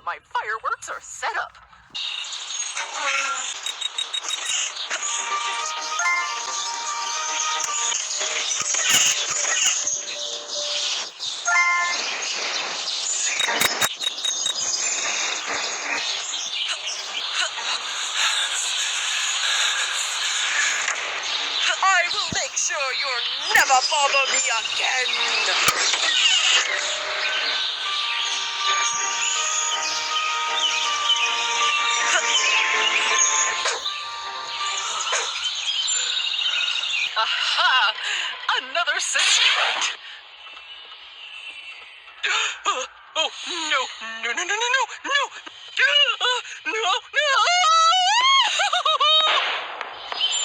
my fireworks are set up. I will make sure you'll never bother me again. Aha! Another centipede! Oh, no, no, no, no, no, no, no! No, no!